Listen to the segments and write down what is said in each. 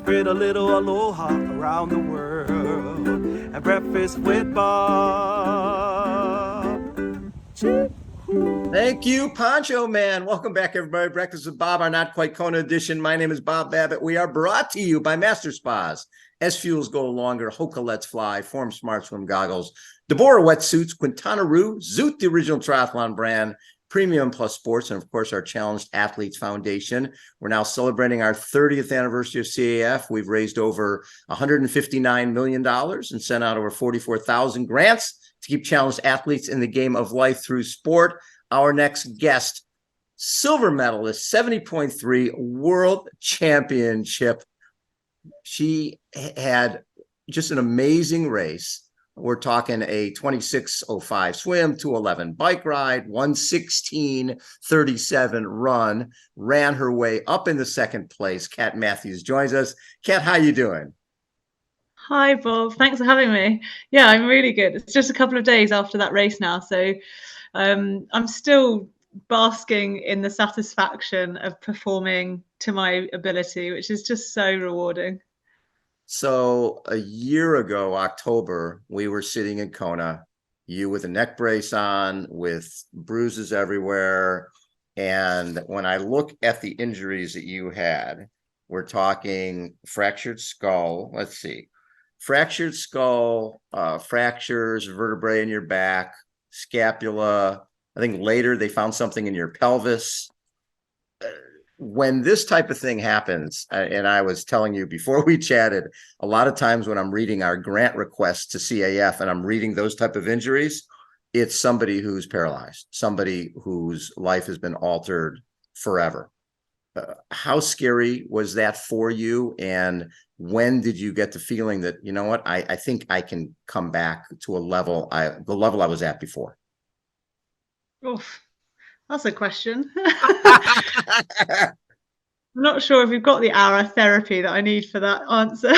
spread a little aloha around the world at breakfast with Bob. Thank you, Poncho Man. Welcome back, everybody. Breakfast with Bob, our Not Quite Kona edition. My name is Bob Babbitt. We are brought to you by Master Spas. As fuels go longer, Hoka Let's Fly, Form Smart Swim Goggles, Deborah Wetsuits, Quintana Roo, Zoot, the original triathlon brand, Premium Plus Sports, and of course, our Challenged Athletes Foundation. We're now celebrating our 30th anniversary of CAF. We've raised over $159 million and sent out over 44,000 grants to keep challenged athletes in the game of life through sport. Our next guest, silver medalist, 70.3 world championship. She had just an amazing race. We're talking a 26:05 swim, 2:11 bike ride, 1:16:37 run, ran her way up in the second place. Kat Matthews joins us. Kat, how you doing? Hi, Bob. Thanks for having me. Yeah, I'm really good. It's just a couple of days after that race now, so I'm still basking in the satisfaction of performing to my ability, which is just so rewarding. So a year ago, October, we were sitting in Kona, you with a neck brace on, with bruises everywhere. And when I look at the injuries that you had, we're talking fractured skull. Let's see. Fractured skull, fractures, vertebrae in your back, scapula. I think later they found something in your pelvis. When this type of thing happens, and I was telling you before we chatted, a lot of times when I'm reading our grant requests to CAF and I'm reading those type of injuries, it's somebody who's paralyzed, somebody whose life has been altered forever. How scary was that for you? And when did you get the feeling that, you know what, I think I can come back to a level, the level I was at before? Oof, that's a question. I'm not sure if we've got the hour therapy that I need for that answer.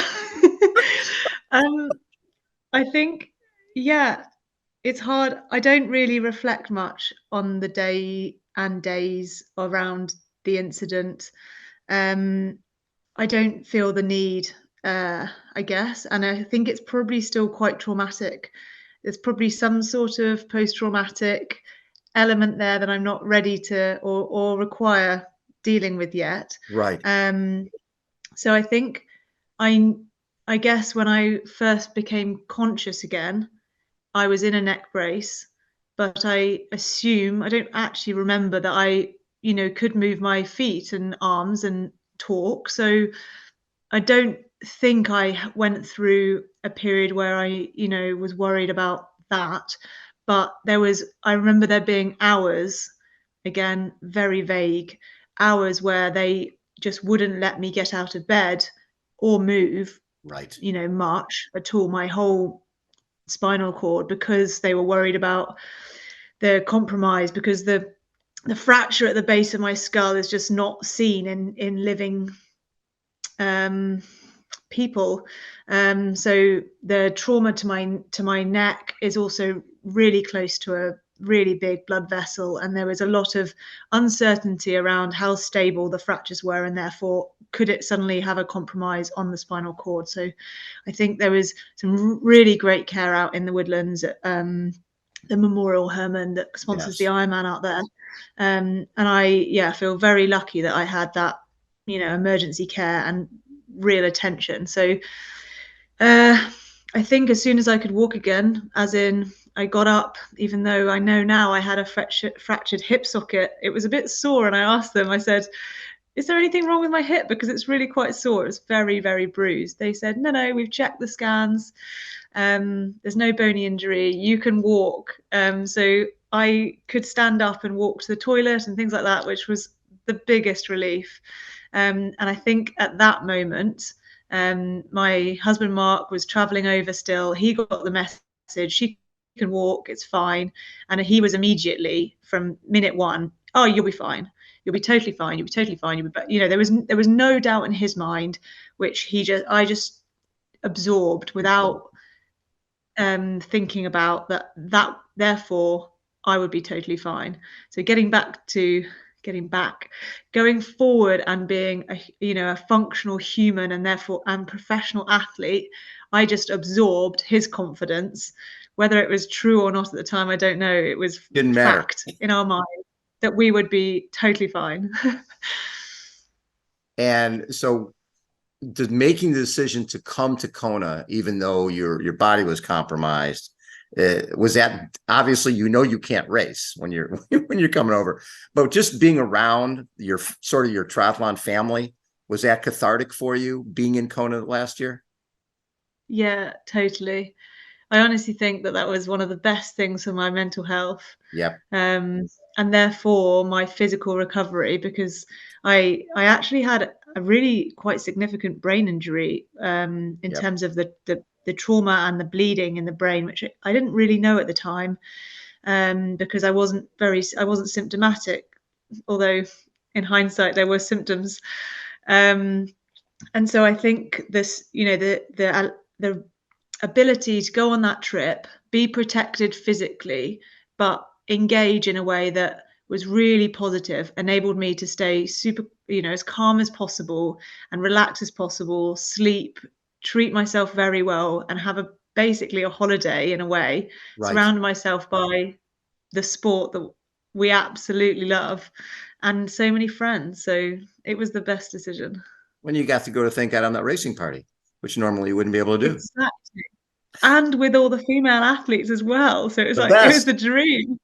I think, yeah, it's hard. I don't really reflect much on the day and days around the incident. I don't feel the need, I guess, and I think it's probably still quite traumatic. There's probably some sort of post-traumatic element there that I'm not ready to or require dealing with yet. Right. So I think I guess when I first became conscious again, I was in a neck brace, but I don't actually remember that I, could move my feet and arms and talk. So I don't think I went through a period where I, was worried about that. But I remember there being hours, again, very vague, hours where they just wouldn't let me get out of bed or move, Right. much at all, my whole spinal cord, because they were worried about the compromise, because the fracture at the base of my skull is just not seen in living people. So the trauma to my neck is also really close to a really big blood vessel, and there was a lot of uncertainty around how stable the fractures were, and therefore could it suddenly have a compromise on the spinal cord. So I think there was some really great care out in the woodlands at the Memorial Herman that sponsors the Ironman out there, and I feel very lucky that I had that emergency care and real attention. So I think as soon as I could walk again, as in I got up, even though I know now I had a fractured hip socket, it was a bit sore, and I asked them, I said, is there anything wrong with my hip? Because it's really quite sore. It's very, very bruised. They said, no, we've checked the scans. There's no bony injury. You can walk. So I could stand up and walk to the toilet and things like that, which was the biggest relief. And I think at that moment, my husband Mark was traveling over still. He got the message, she can walk, it's fine. And he was immediately, from minute one, oh, you'll be fine. You'll be totally fine. You'll be totally fine. You'll be, there was no doubt in his mind, which I just absorbed without thinking about that. Therefore, I would be totally fine. So getting back to getting back, going forward and being a functional human and therefore and professional athlete, I just absorbed his confidence. Whether it was true or not at the time, I don't know. It was Didn't matter. fact in our mind that we would be totally fine. And so making the decision to come to Kona, even though your body was compromised, was that obviously, you can't race when you're when you're coming over, but just being around your triathlon family, was that cathartic for you being in Kona last year? Yeah, totally. I honestly think that was one of the best things for my mental health. Yep. And therefore my physical recovery, because I actually had a really quite significant brain injury in terms of the trauma and the bleeding in the brain, which I didn't really know at the time, because I wasn't symptomatic, although in hindsight there were symptoms. And so I think this, the ability to go on that trip, be protected physically, but engage in a way that was really positive, enabled me to stay super, as calm as possible and relaxed as possible, sleep, treat myself very well, and have basically a holiday in a way, Right. surround myself by the sport that we absolutely love and so many friends. So it was the best decision. When you got to go to Thank God I'm Not Racing party, which normally you wouldn't be able to do. Exactly. And with all the female athletes as well. So it was The like, it was best. the dream.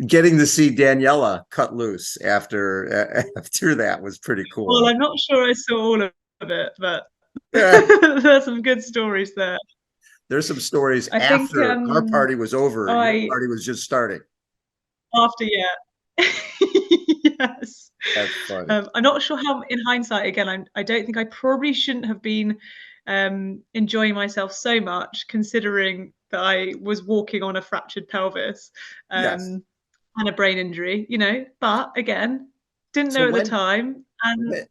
Getting to see Daniela cut loose after that was pretty cool. Well, I'm not sure I saw all of it, but there's some good stories there. There's some stories I after think, our party was over. Your your party was just starting. After, yeah. Yes. That's funny. I'm not sure how, in hindsight, again, I don't think I probably shouldn't have been enjoying myself so much, considering that I was walking on a fractured pelvis Yes. and a brain injury, but again, didn't know at the time. And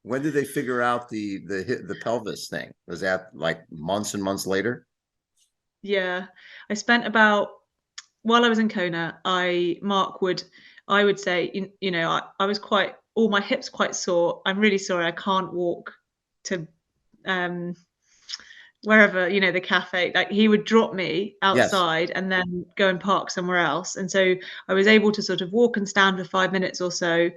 when did they figure out the pelvis thing? Was that like months and months later? Yeah, I spent while I was in Kona, I would say, I was all my hips quite sore. I'm really sorry, I can't walk to wherever, the cafe. Like, he would drop me outside and then go and park somewhere else. And so I was able to sort of walk and stand for 5 minutes or so.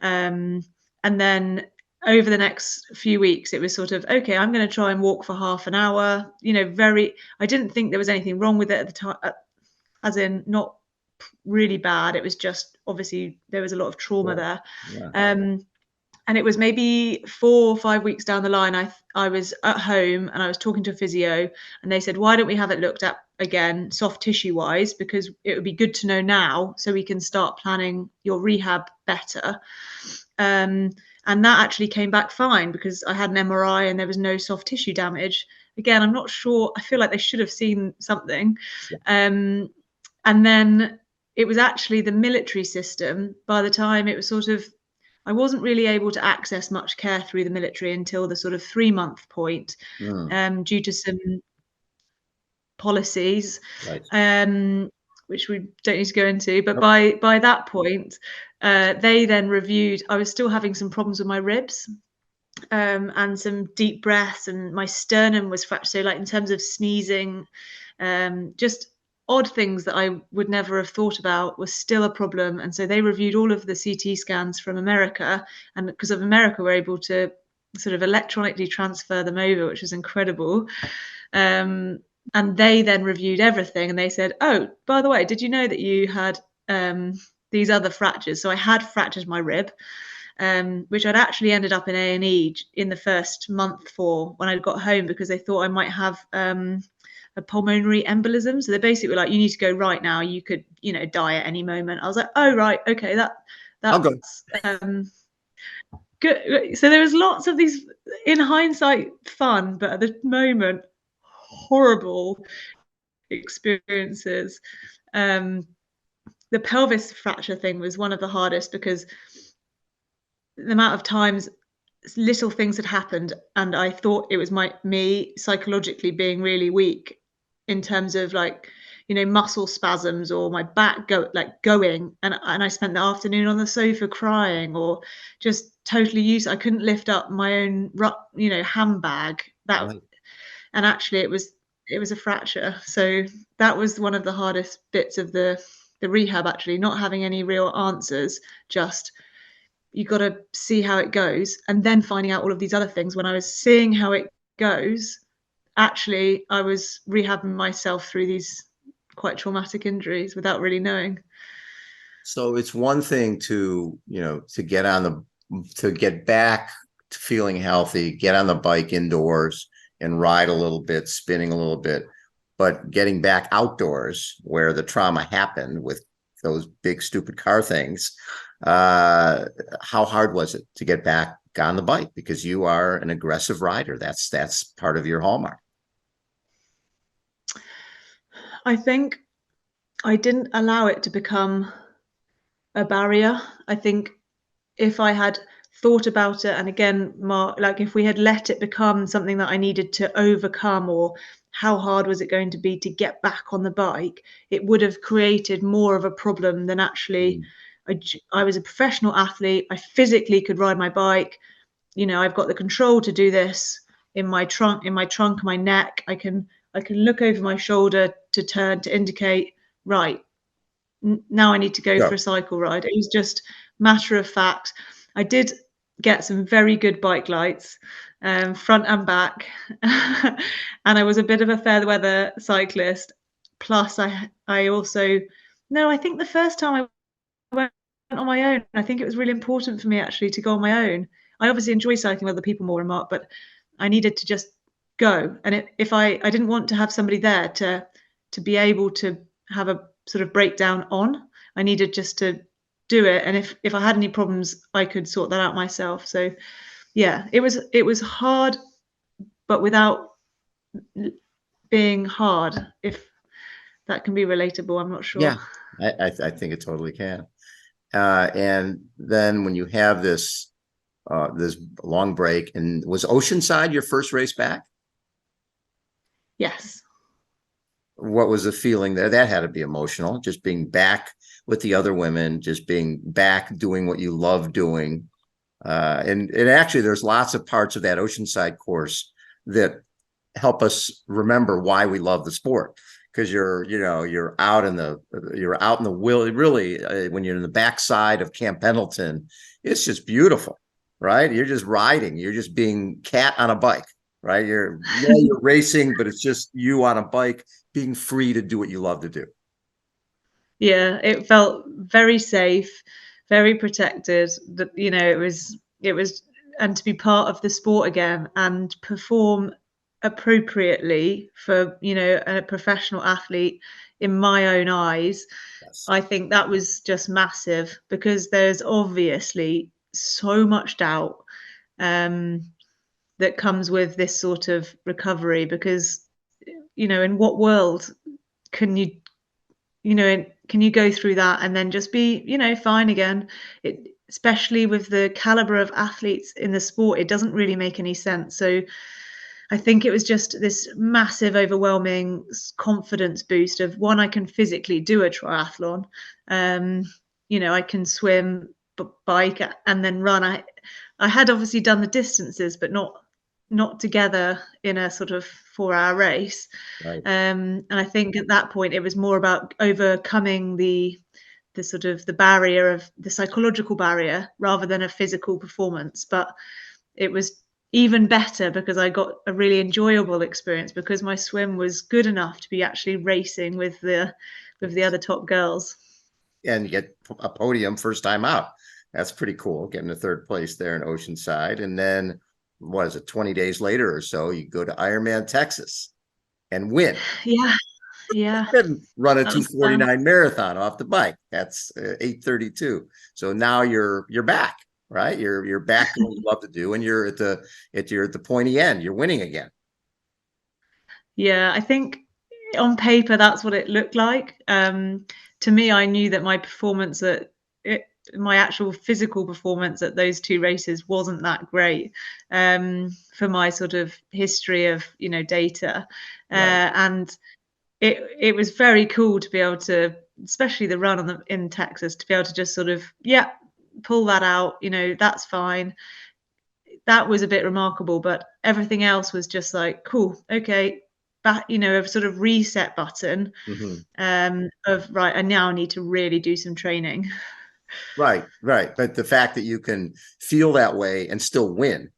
And then over the next few weeks, it was sort of, okay, I'm going to try and walk for half an hour. I didn't think there was anything wrong with it at the time, as in not really bad. It was just, obviously there was a lot of trauma there. Yeah. And it was maybe 4 or 5 weeks down the line, I was at home and I was talking to a physio, and they said, why don't we have it looked at again, soft tissue wise, because it would be good to know now so we can start planning your rehab better. And that actually came back fine, because I had an MRI and there was no soft tissue damage. Again, I'm not sure. I feel like they should have seen something. And then it was actually the military system. By the time it was sort of, I wasn't really able to access much care through the military until the sort of 3-month point, due to some policies, which we don't need to go into. But by that point, they then reviewed. I was still having some problems with my ribs, and some deep breaths, and my sternum was fractured. So, like, in terms of sneezing, just odd things that I would never have thought about was still a problem. And so they reviewed all of the CT scans from America, and because of America, we're able to sort of electronically transfer them over, which was incredible. And they then reviewed everything, and they said, oh, by the way, did you know that you had these other fractures? So I had fractured my rib, which I'd actually ended up in A&E in the first month for when I got home, because they thought I might have a pulmonary embolism. So they basically were like, you need to go right now. You could, die at any moment. I was like, oh, right. Okay. That's good. So there was lots of these, in hindsight, fun, but at the moment, horrible experiences. The pelvis fracture thing was one of the hardest, because the amount of times little things had happened and I thought it was me psychologically being really weak, in terms of, like, muscle spasms or my back going, and I spent the afternoon on the sofa crying or just totally useless. I couldn't lift up my own handbag. Right. And actually it was a fracture. So that was one of the hardest bits of the rehab, actually, not having any real answers, just you got to see how it goes, and then finding out all of these other things. When I was seeing how it goes, actually I was rehabbing myself through these quite traumatic injuries without really knowing. So it's one thing to, to get back to feeling healthy, get on the bike indoors and ride a little bit, spinning a little bit, but getting back outdoors where the trauma happened with those big stupid car things, how hard was it to get back on the bike? Because you are an aggressive rider. That's part of your hallmark. I think I didn't allow it to become a barrier. I think if I had thought about it, and again, Mark, like if we had let it become something that I needed to overcome, or how hard was it going to be to get back on the bike, it would have created more of a problem than actually. I was a professional athlete. I physically could ride my bike. I've got the control to do this in my trunk, my neck. I can look over my shoulder to turn to indicate, right, now I need to go for a cycle ride. It was just matter of fact. I did get some very good bike lights, front and back, and I was a bit of a fair weather cyclist. Plus, I also, no, I think the first time I went on my own, I think it was really important for me actually to go on my own. I obviously enjoy cycling with other people more, and Mark, but I needed to just go. And if I didn't want to have somebody there to be able to have a sort of breakdown on, I needed just to do it. And if I had any problems, I could sort that out myself. So yeah, it was hard, but without being hard, if that can be relatable. I'm not sure. Yeah, I think it totally can. And then when you have this long break, and was Oceanside your first race back? Yes. What was the feeling there? That had to be emotional, just being back with the other women, just being back doing what you love doing. And actually, there's lots of parts of that Oceanside course that help us remember why we love the sport. Because you're out in the really, when you're in the backside of Camp Pendleton, it's just beautiful, right? You're just riding, you're just being cat on a bike, right? You're racing, but it's just you on a bike being free to do what you love to do. Yeah, it felt very safe, very protected. That it was, and to be part of the sport again and perform appropriately for a professional athlete in my own eyes. Yes. I think that was just massive, because there's obviously so much doubt that comes with this sort of recovery, because in what world can you go through that and then just be fine again? Especially with the caliber of athletes in the sport, it doesn't really make any sense. So I think it was just this massive, overwhelming confidence boost of, one, I can physically do a triathlon. I can swim, bike, and then run. I had obviously done the distances, but not together in a sort of 4-hour race. Right. And I think at that point it was more about overcoming the sort of the barrier of the psychological barrier rather than a physical performance. But it was even better because I got a really enjoyable experience, because my swim was good enough to be actually racing with the other top girls. And you get a podium first time out. That's pretty cool, getting a third place there in Oceanside. And then, what is it, 20 days later or so, you go to Ironman Texas and win. Yeah. And run a 2:49 marathon off the bike. That's 8:32. So now you're back, right? You're back to what you love to do, and you're at the pointy end. You're winning again. Yeah, I think on paper that's what it looked like. To me, I knew that my performance my actual physical performance at those two races wasn't that great, for my sort of history of data, Right. and it was very cool to be able to, especially the run in Texas, to be able to just sort of, yeah, pull that out, that's fine. That was a bit remarkable, but everything else was just like, cool, okay, back, a sort of reset button, of right, I now need to really do some training. Right. But the fact that you can feel that way and still win,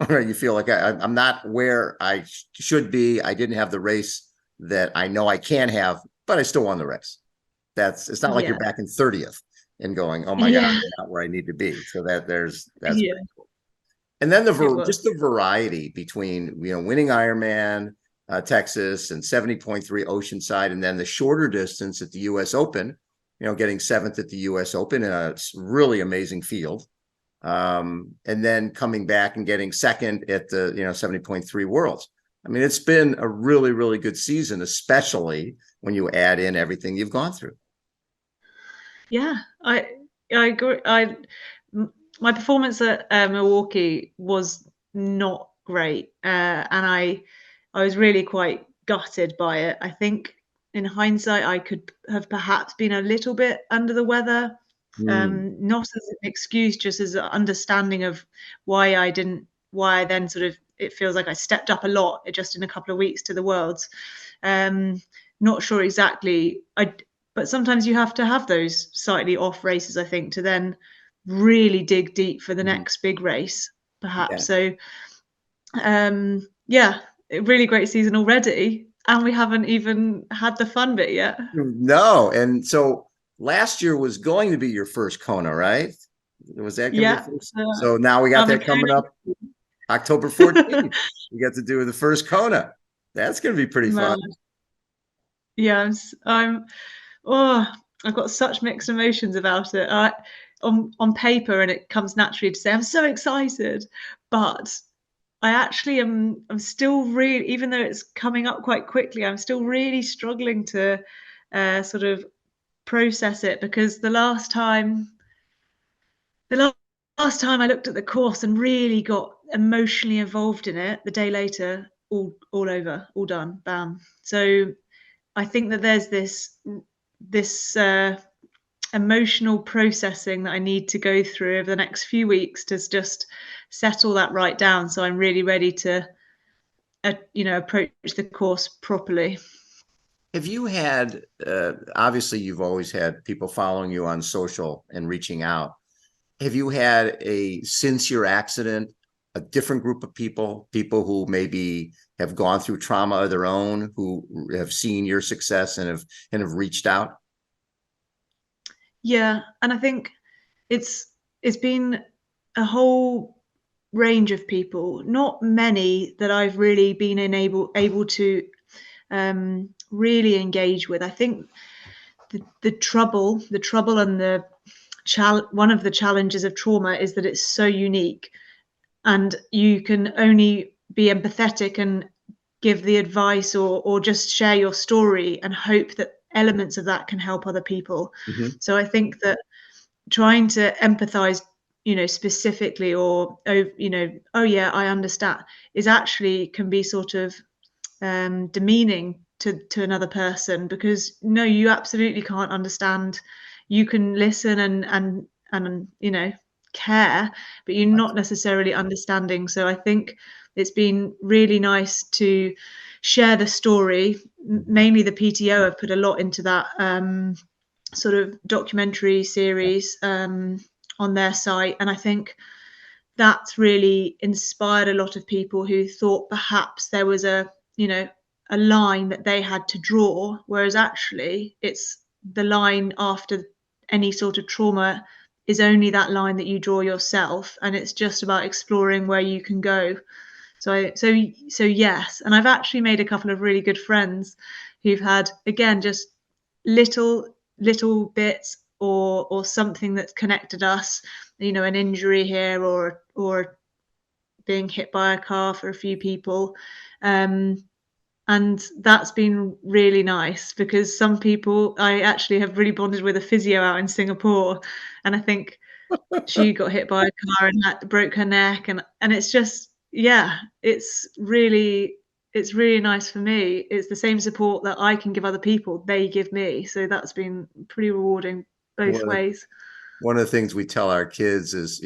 right? You feel like I'm not where I should be. I didn't have the race that I know I can have, but I still won the race. It's not like you're Yeah. back in 30th and going, oh my God, Yeah. I'm not where I need to be. So that's Yeah, pretty cool. And then it just was. the variety between, winning Ironman Texas and 70.3 Oceanside, and then the shorter distance at the US Open, getting 7th at the US Open in a really amazing field. And then coming back and getting 2nd at the, 70.3 Worlds. I mean, it's been a really, really good season, especially when you add in everything you've gone through. Yeah, I agree. My performance at Milwaukee was not great, and I was really quite gutted by it. I think in hindsight, I could have perhaps been a little bit under the weather, not as an excuse, just as an understanding of why I didn't, why I then sort of, it feels like I stepped up a lot just in a couple of weeks to the Worlds. Not sure exactly. But sometimes you have to have those slightly off races, I think, to then really dig deep for the next big race, perhaps. Yeah. So, yeah, a really great season already, and we haven't even had the fun bit yet. No. And so last year was going to be your first Kona, right? Was that going to be Yeah. the first? So now we got I'm a that coming Kona. up October 14th. We got to do the first Kona. That's going to be pretty fun. Man, yeah, oh, I've got such mixed emotions about it. On paper, and it comes naturally to say I'm so excited, but I actually I'm still really, even though it's coming up quite quickly, I'm still really struggling to sort of process it, because the last time I looked at the course and really got emotionally involved in it, the day later, all over, all done, bam. So I think that there's this emotional processing that I need to go through over the next few weeks to just settle that right down, so I'm really ready to approach the course properly. Have you had, obviously, you've always had people following you on social and reaching out. Have you had since your accident, a different group of people who maybe have gone through trauma of their own, who have seen your success and have reached out? Yeah, and I think it's been a whole range of people, not many that I've really been able to really engage with. I think the trouble and one of the challenges of trauma is that it's so unique, and you can only be empathetic and give the advice, or just share your story and hope that elements of that can help other people. So I think that trying to empathize, specifically, or oh yeah, I understand, is actually can be sort of demeaning to another person, because no, you absolutely can't understand. You can listen and care, but you're not necessarily understanding. So I think it's been really nice to share the story. Mainly the PTO have put a lot into that sort of documentary series on their site, and I think that's really inspired a lot of people who thought perhaps there was a line that they had to draw, whereas actually it's the line after any sort of trauma is only that line that you draw yourself, and it's just about exploring where you can go. So yes, and I've actually made a couple of really good friends who've had, again, just little bits, or something that's connected us, an injury here, or being hit by a car for a few people. And that's been really nice, because some people I actually have really bonded with, a physio out in Singapore, and I think she got hit by a car and broke her neck, and it's just, yeah, it's it's really nice for me. It's the same support that I can give other people, they give me. So that's been pretty rewarding both One of, ways. one of the things we tell our kids is,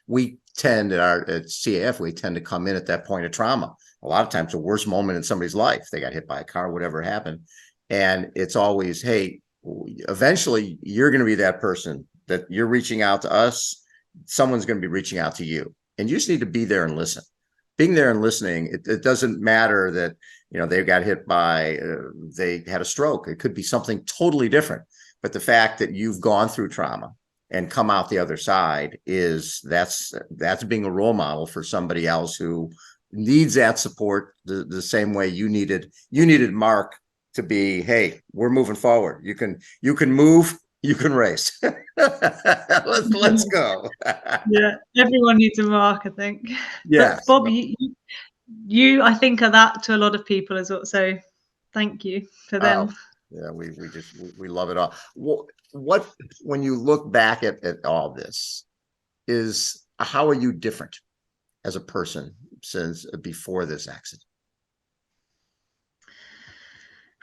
we tend at CAF, we tend to come in at that point of trauma. A lot of times the worst moment in somebody's life, they got hit by a car, whatever happened. And it's always, hey, eventually you're going to be that person that you're reaching out to us. Someone's going to be reaching out to you, and you just need to be there and listen. Being there and listening, it doesn't matter that, they got hit by, they had a stroke. It could be something totally different. But the fact that you've gone through trauma and come out the other side that's being a role model for somebody else who needs that support the same way you needed Mark to be, hey, we're moving forward. You can move, you can race. let's go. Yeah, everyone needs a mark, I think. Yes. But Bob, you I think are that to a lot of people as well. So thank you for them. Oh, yeah, we love it all. What when you look back at all this, how are you different as a person since before this accident?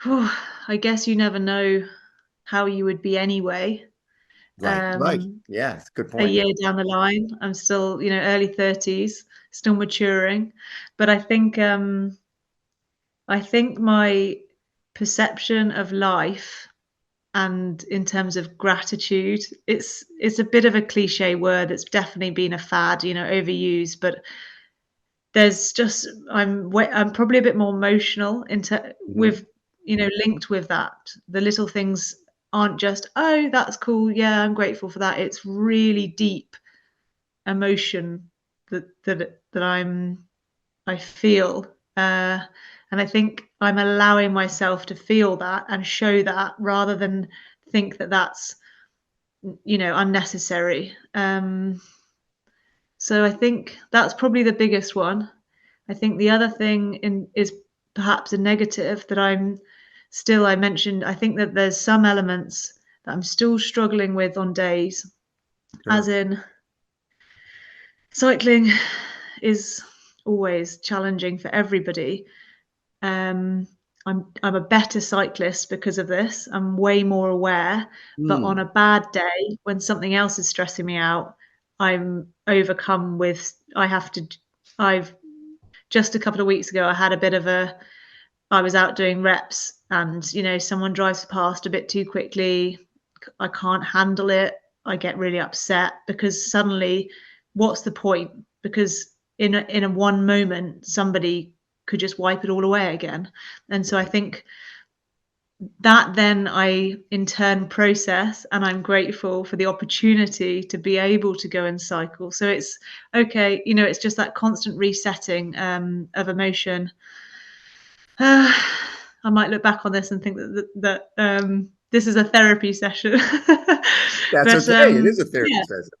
I guess you never know how you would be anyway. Right. Yeah, good A point. year down the line, I'm still, early 30s, still maturing. But I think my perception of life and in terms of gratitude, it's a bit of a cliche word. It's definitely been a fad, overused, but there's just I'm probably a bit more emotional with linked with that. The little things aren't just, oh, that's cool, yeah, I'm grateful for that. It's really deep emotion that I feel, and I think I'm allowing myself to feel that and show that rather than think that that's unnecessary. So I think that's probably the biggest one. I think the other thing is perhaps a negative that I mentioned. I think that there's some elements that I'm still struggling with on days, as in cycling is always challenging for everybody. I'm a better cyclist because of this. I'm way more aware, but on a bad day when something else is stressing me out, I'm overcome with I've just a couple of weeks ago I was out doing reps and someone drives past a bit too quickly. I can't handle it. I get really upset because suddenly what's the point? Because in a one moment somebody could just wipe it all away again. And so I think that then I in turn process, and I'm grateful for the opportunity to be able to go and cycle. So it's okay, it's just that constant resetting of emotion. I might look back on this and think that this is a therapy session. That's But okay. It is a therapy yeah. session.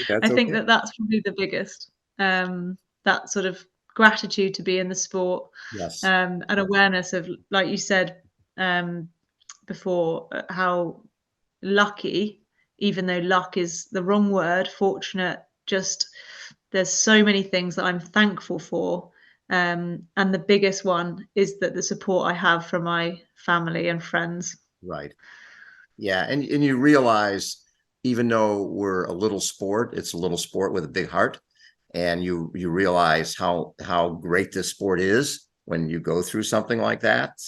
I That's think okay. that's probably the biggest, that sort of gratitude to be in the sport, Yes. and awareness of, like you said before, how lucky, even though luck is the wrong word, fortunate, just there's so many things that I'm thankful for. And the biggest one is that the support I have from my family and friends. Right. Yeah. And you realize, even though we're a little sport, it's a little sport with a big heart. And you realize how great this sport is when you go through something like that,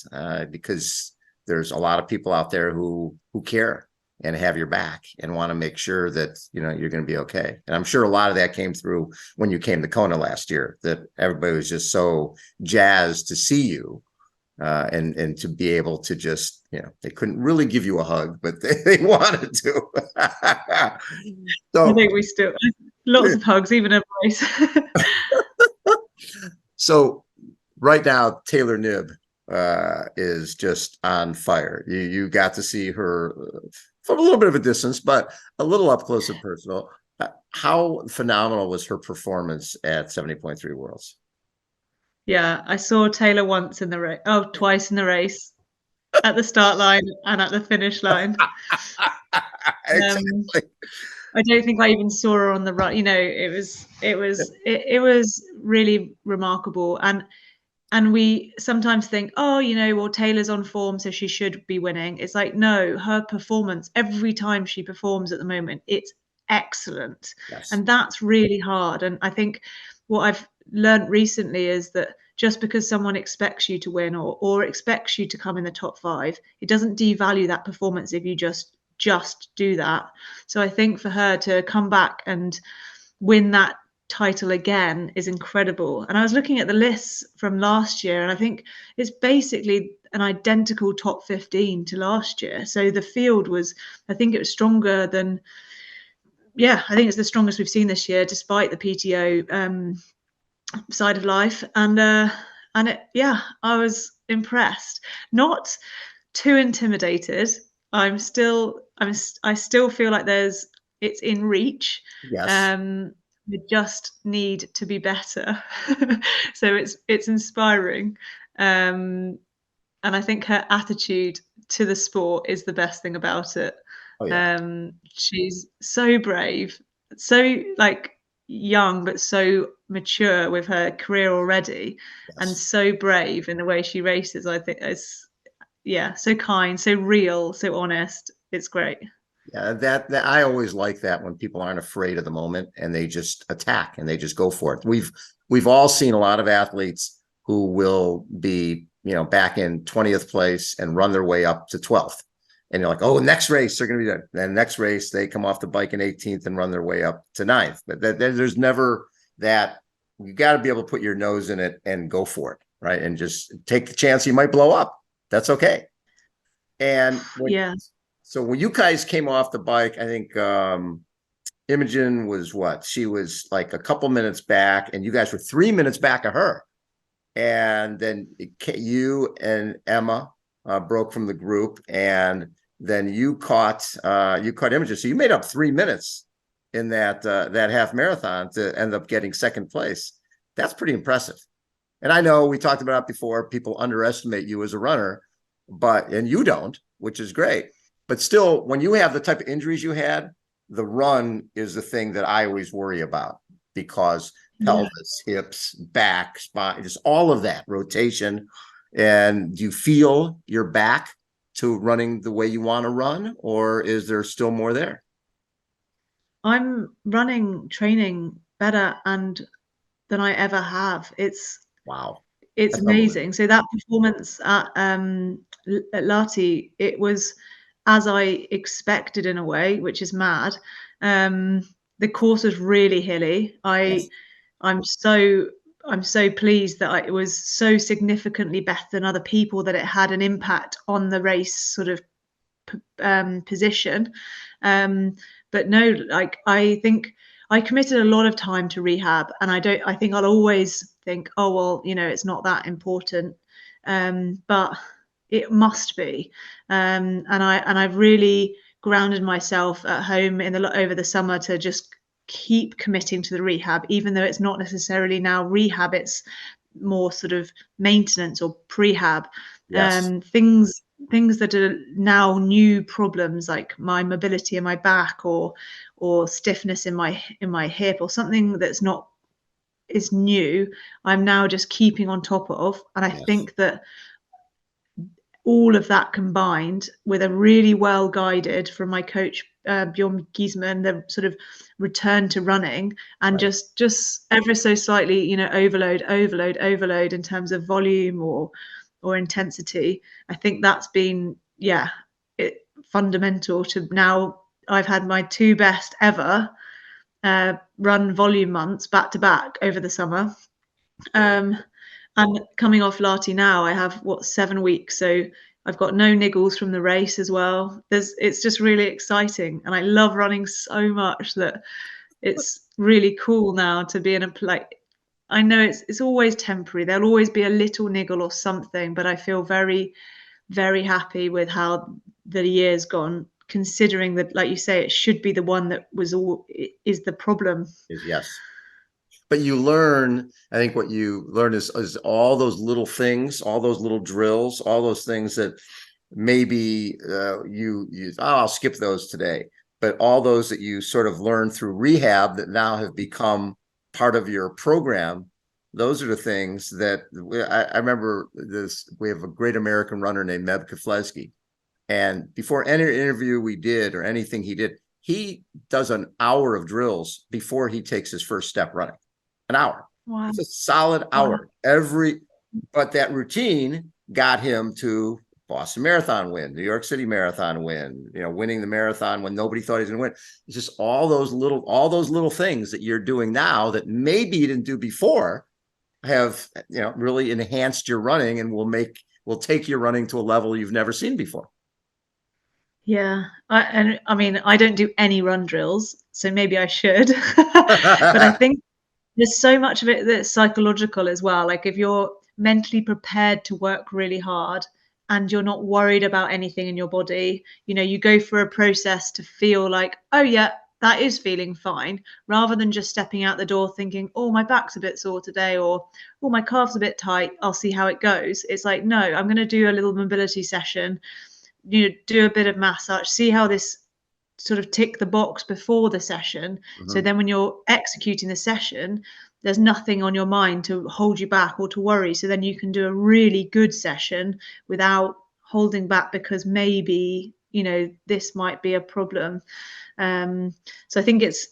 because there's a lot of people out there who care and have your back and want to make sure that you're going to be okay. And I'm sure a lot of that came through when you came to Kona last year, that everybody was just so jazzed to see you, and to be able to just, they couldn't really give you a hug, but they wanted to. I So think we still lots of hugs, even a race. So right now, Taylor Knibb is just on fire. You got to see her from a little bit of a distance, but a little up close and personal. How phenomenal was her performance at 70.3 Worlds? Yeah, I saw Taylor once in the race. Oh, twice in the race, at the start line and at the finish line. Exactly. I don't think I even saw her on the run. It was really remarkable. And and we sometimes think, oh, you know, well, Taylor's on form, so she should be winning. It's like, no, her performance every time she performs at the moment, it's excellent. Yes. And that's really hard. And I think what I've learned recently is that just because someone expects you to win or expects you to come in the top 5, it doesn't devalue that performance if you just do that. So I think for her to come back and win that title again is incredible. And I was looking at the lists from last year, and I think it's basically an identical top 15 to last year. So the field was, I think it was stronger than, yeah, I think it's the strongest we've seen this year, despite the PTO side of life. And it, yeah, I was impressed. Not too intimidated. I still feel like it's in reach. Yes. We just need to be better. So it's inspiring. And I think her attitude to the sport is the best thing about it. Oh yeah. She's so brave, so like young, but so mature with her career already, and Yes. so brave in the way she races. I think it's, yeah, so kind, so real, so honest. It's great. Yeah, that I always like that when people aren't afraid of the moment and they just attack and they just go for it. We've all seen a lot of athletes who will be, you know, back in 20th place and run their way up to 12th. And you're like, oh, next race they're going to be there. Then next race they come off the bike in 18th and run their way up to 9th. But there's never that. You got to be able to put your nose in it and go for it, right? And just take the chance you might blow up. That's okay. And Yeah. so when you guys came off the bike, I think Imogen was what? She was like a couple minutes back, and you guys were 3 minutes back of her. And then you and Emma broke from the group, and then you caught Imogen. So you made up 3 minutes in that half marathon to end up getting second place. That's pretty impressive. And I know we talked about it before. People underestimate you as a runner, and you don't, which is great. But still, when you have the type of injuries you had, the run is the thing that I always worry about, because pelvis, hips, back, spine, just all of that rotation. And do you feel you're back to running the way you want to run, or is there still more there? I'm training better than I ever have. Wow. It's That's unbelievable. amazing. So that performance at Lati, it was as I expected in a way, which is mad. The course was really hilly. Yes. I'm so pleased that it was so significantly better than other people that it had an impact on the race sort of position. But no, like I think I committed a lot of time to rehab, and I think I'll always think, oh well, you know, it's not that important. But it must be. And I've really grounded myself at home over the summer to just keep committing to the rehab, even though it's not necessarily now rehab, it's more sort of maintenance or prehab. Yes. Things that are now new problems, like my mobility in my back or stiffness in my hip, or something that's not is new, I'm now just keeping on top of. And I Yes. think that all of that combined with a really well guided from my coach Bjorn Giesman, the sort of return to running, and Right. just ever so slightly, you know, overload in terms of volume or intensity. I think that's been, yeah, fundamental to now. I've had my 2 best ever run volume months back to back over the summer. And coming off Lati now, I have 7 weeks, so I've got no niggles from the race as well. It's just really exciting, and I love running so much that it's really cool now to be in a like. I know it's always temporary. There'll always be a little niggle or something, but I feel very, very happy with how the year's gone, considering that, like you say, it should be the one that is the problem. Yes. But you learn, I think what you learn is all those little things, all those little drills, all those things that maybe I'll skip those today, but all those that you sort of learn through rehab that now have become part of your program, those are the things that I remember this. We have a great American runner named Meb Keflezighi. And before any interview we did or anything he did, he does an hour of drills before he takes his first step running. An hour. Wow. It's a solid hour but that routine got him to Boston Marathon win, New York City Marathon win, winning the marathon when nobody thought he was going to win. It's just all those little things that you're doing now that maybe you didn't do before have, really enhanced your running and will take your running to a level you've never seen before. Yeah. I mean, I don't do any run drills, so maybe I should. But I think there's so much of it that's psychological as well. Like if you're mentally prepared to work really hard and you're not worried about anything in your body, you go through a process to feel like, oh yeah, that is feeling fine, rather than just stepping out the door thinking, oh, my back's a bit sore today, or oh, my calf's a bit tight, I'll see how it goes. It's like, no, I'm going to do a little mobility session, do a bit of massage, see how this sort of tick the box before the session. So then when you're executing the session, there's nothing on your mind to hold you back or to worry. So then you can do a really good session without holding back because maybe, this might be a problem. So I think it's,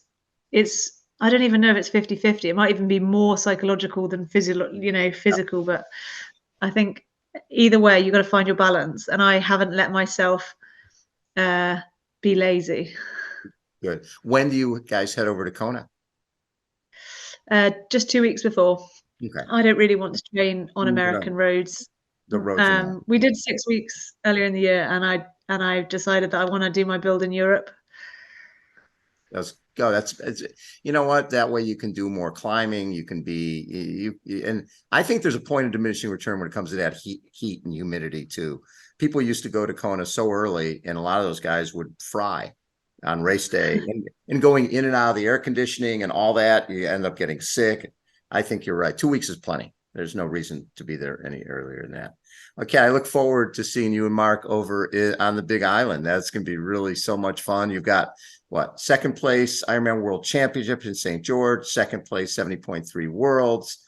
I don't even know if it's 50-50. It might even be more psychological than physical, but I think either way, you've got to find your balance. And I haven't let myself be lazy. Good. When do you guys head over to Kona? Just 2 weeks before. Okay. I don't really want to train on American roads. The roads. We did 6 weeks earlier in the year, and I decided that I want to do my build in Europe. Let's go. You know what? That way you can do more climbing. You can and I think there's a point of diminishing return when it comes to that heat and humidity too. People used to go to Kona so early, and a lot of those guys would fry on race day and going in and out of the air conditioning and all that. You end up getting sick. I think you're right. 2 weeks is plenty. There's no reason to be there any earlier than that. Okay, I look forward to seeing you and Mark over on the Big Island. That's going to be really so much fun. You've got second place Ironman World Championship in St. George, second place 70.3 Worlds.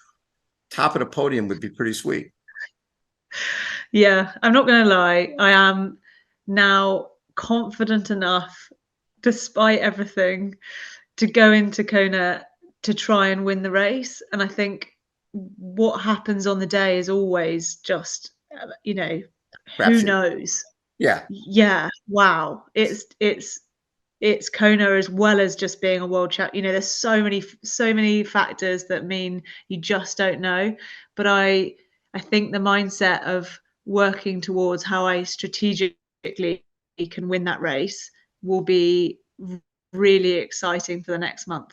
Top of the podium would be pretty sweet. Yeah, I'm not going to lie. I am now confident enough, despite everything, to go into Kona to try and win the race. And I think what happens on the day is always just, who knows? Yeah. Wow. It's Kona as well as just being a world champ. There's so many factors that mean you just don't know. But I think the mindset of working towards how I strategically can win that race will be really exciting for the next month.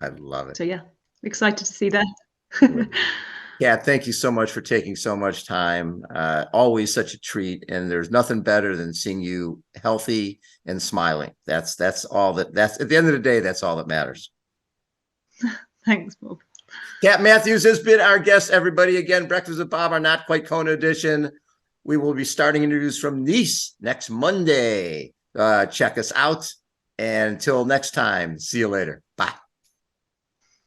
I love it. So yeah, excited to see that. Yeah, thank you so much for taking so much time. Always such a treat, and there's nothing better than seeing you healthy and smiling. That's all that's at the end of the day, that's all that matters. Thanks, Bob. Kat Matthews has been our guest, everybody. Again, Breakfast with Bob, our Not Quite Kona edition. We will be starting interviews from Nice next Monday. Check us out. And until next time, see you later.